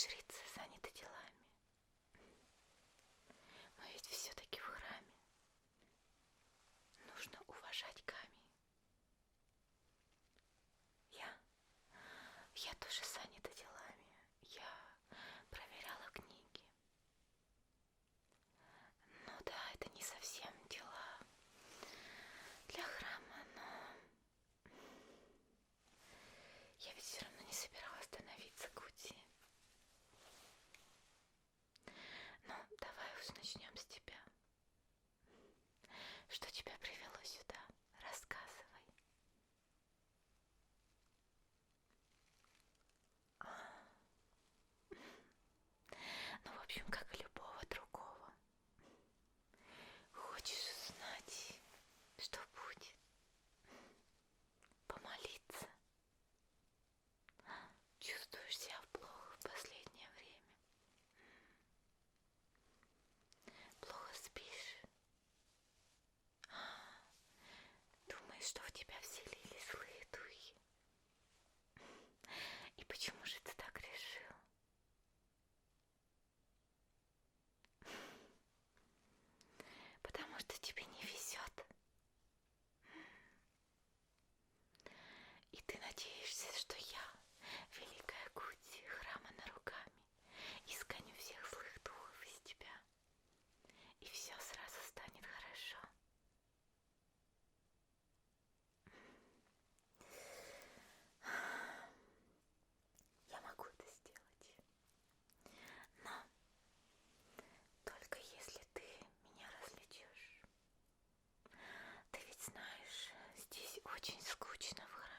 жрицы заняты делами. Но ведь все-таки в храме нужно уважать камень. Я тоже занята делами. Я проверяла книги. Ну да, это не совсем дела для храма, но я ведь все равно не собиралась становиться Гути. Ну, давай уж начнем с тебя. Что тебя привело сюда? Рассказывай. Ну, в общем, как и любого другого. Хочешь узнать, что будет? Помолиться? Чувствуешь себя плохо в последнее время? Плохо спишь? Думаешь, что в тебя вселились злые духи? И почему же ты так решил? Потому что тебе не везет. И ты надеешься, что я, великая Гути, храма Наруками, изгоню всех злых духов из тебя, и все сразу станет хорошо. Я могу это сделать, но только если ты меня развлечешь. Ты ведь знаешь, здесь очень скучно в храме.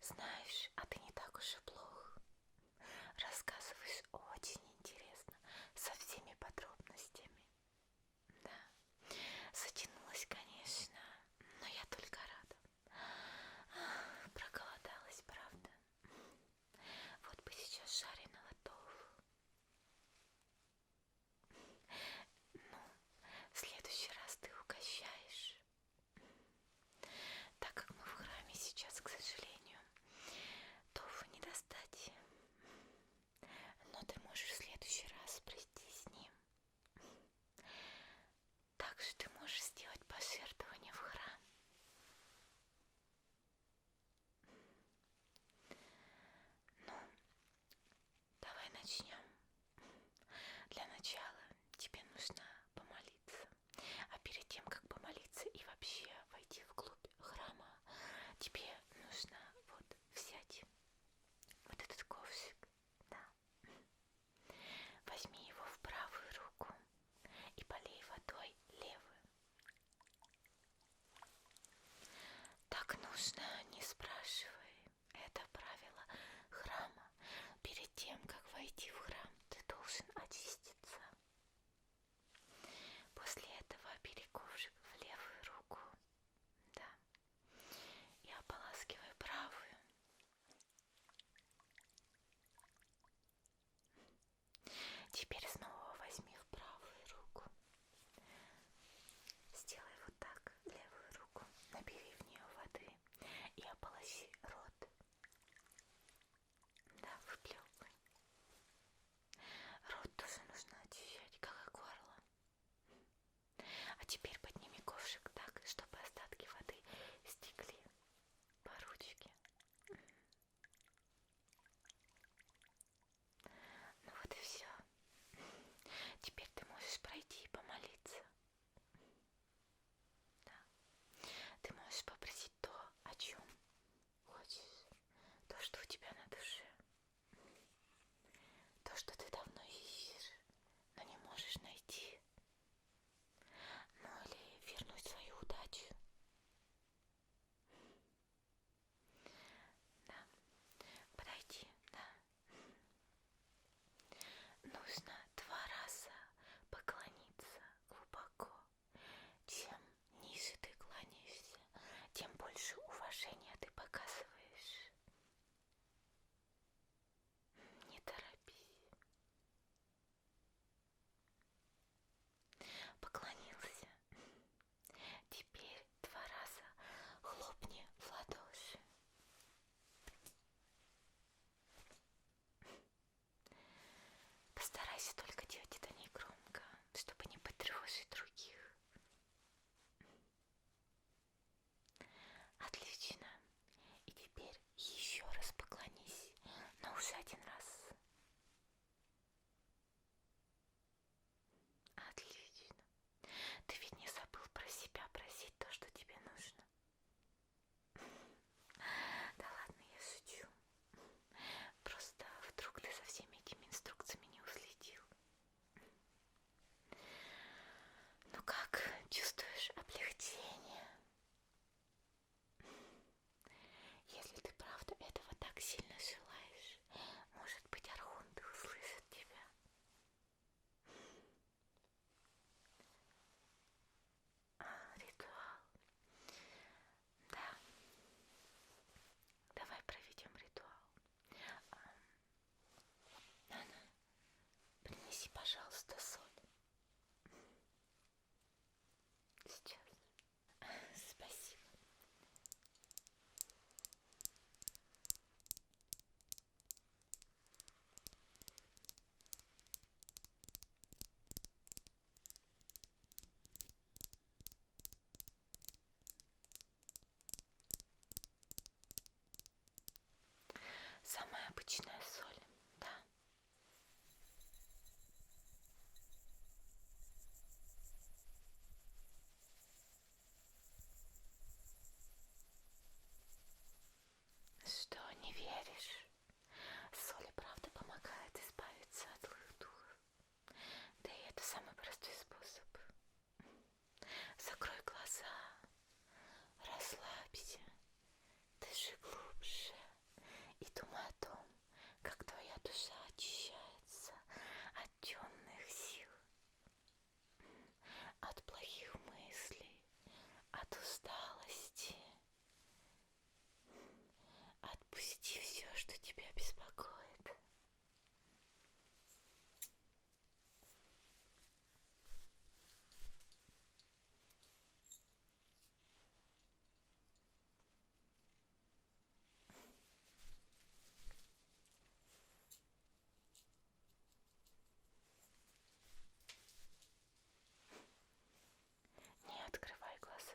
Знаешь, а ты не так уж и плохо. Рассказываешь очень интересно, со всеми подробностями. Да, затянулась, конечно, но я только рада. Проголодалась, правда. Вот бы сейчас жареного тофу. Ну, в следующий раз ты угощаешь. Так как мы в храме сейчас, к сожалению, тофу не достать. Но ты можешь в следующий раз прийти с ним. Также ты можешь сделать пожертвование в храм. Ну, давай начнем. Для начала тебе нужно помолиться. А перед тем, как помолиться и вообще войти вглубь храма, тебе нужно вот взять вот этот ковшик, да. Возьми его в правую руку и полей водой левую. Так нужно, не спрашивай. Это правило храма. Перед тем, как войти в храм, ты должен очиститься. После этого бери ковшик в левую руку, да, и ополаскивай правую. Теперь снова возьми в правую руку. Сделай вот так, левую руку, набери в нее воды и ополоси рот. Да, выплевывай. Рот тоже нужно очищать, как и горло. А теперь подними ковшик так, чтобы остатки воды стекли по ручке. Ну вот и все. Отпусти все, что тебя беспокоит. Не открывай глаза.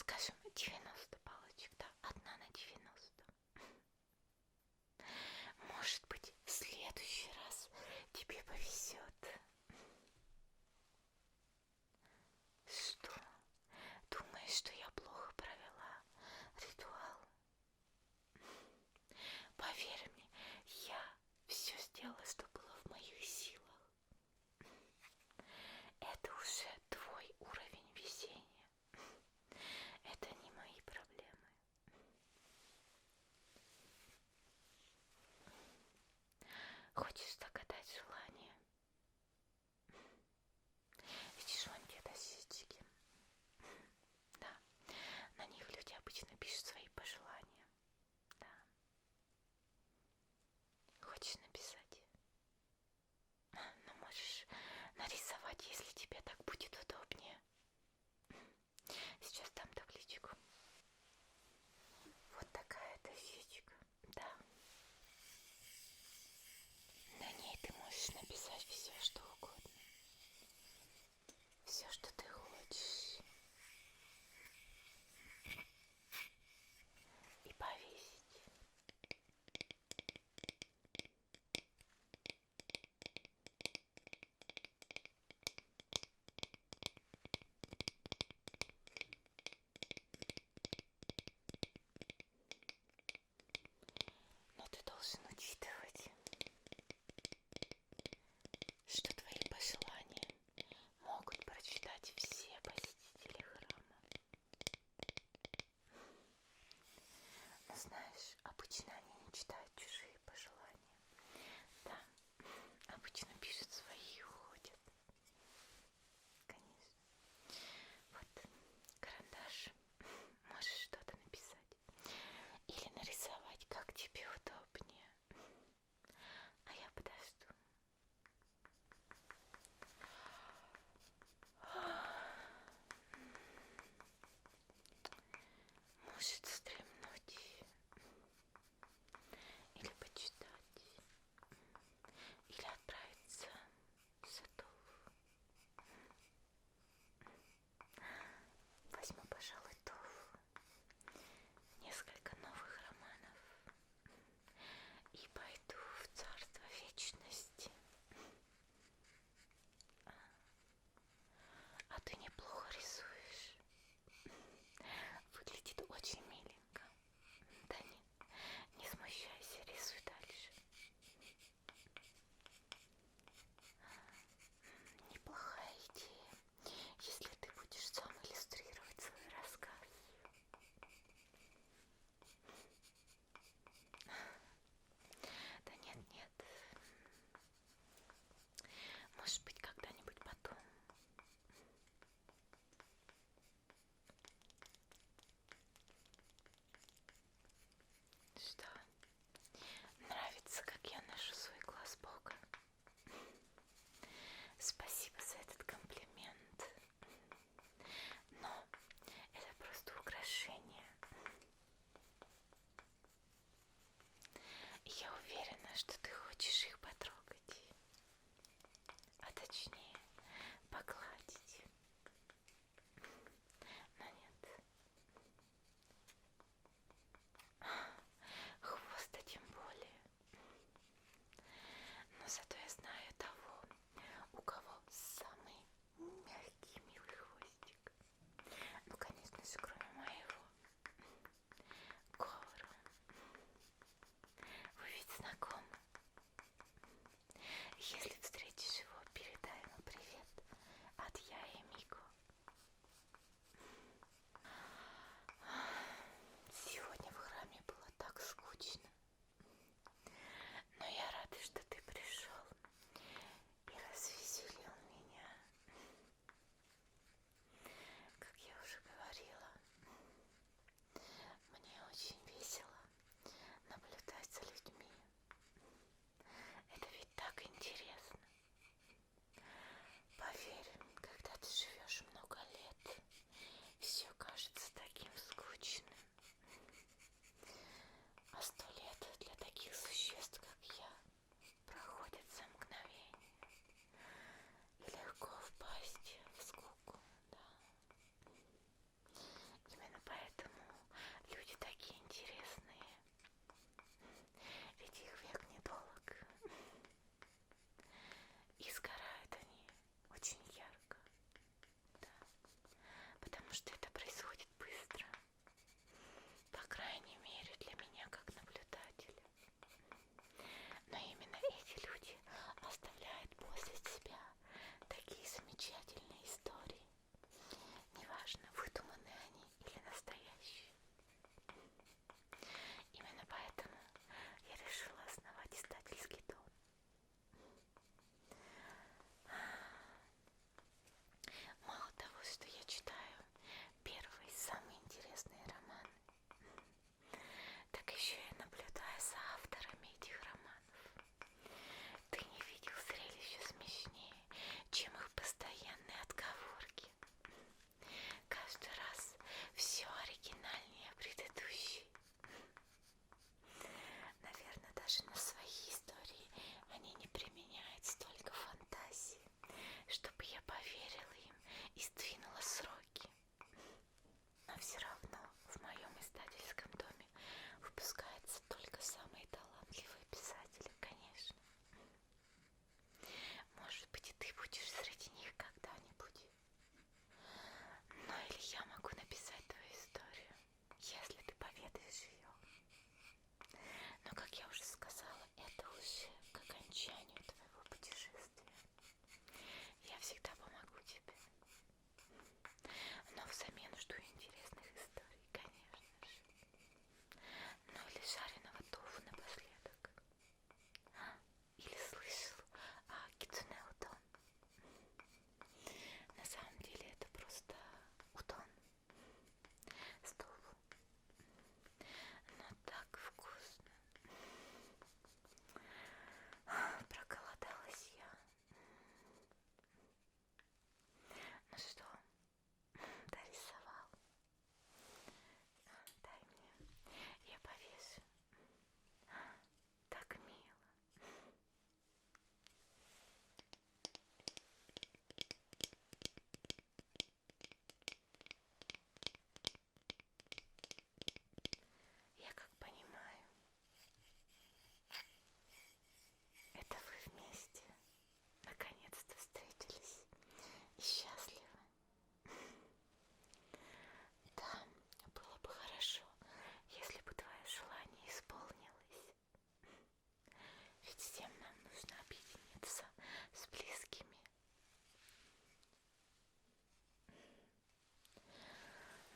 скажем, 90 палочек, да, 1 на 90. Может быть, в следующий раз тебе повезет. Что? Думаешь, что я плохо провела ритуал? Поверь мне, я все сделала, что было в моих силах. Это уже твой уровень везения. Это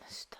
что?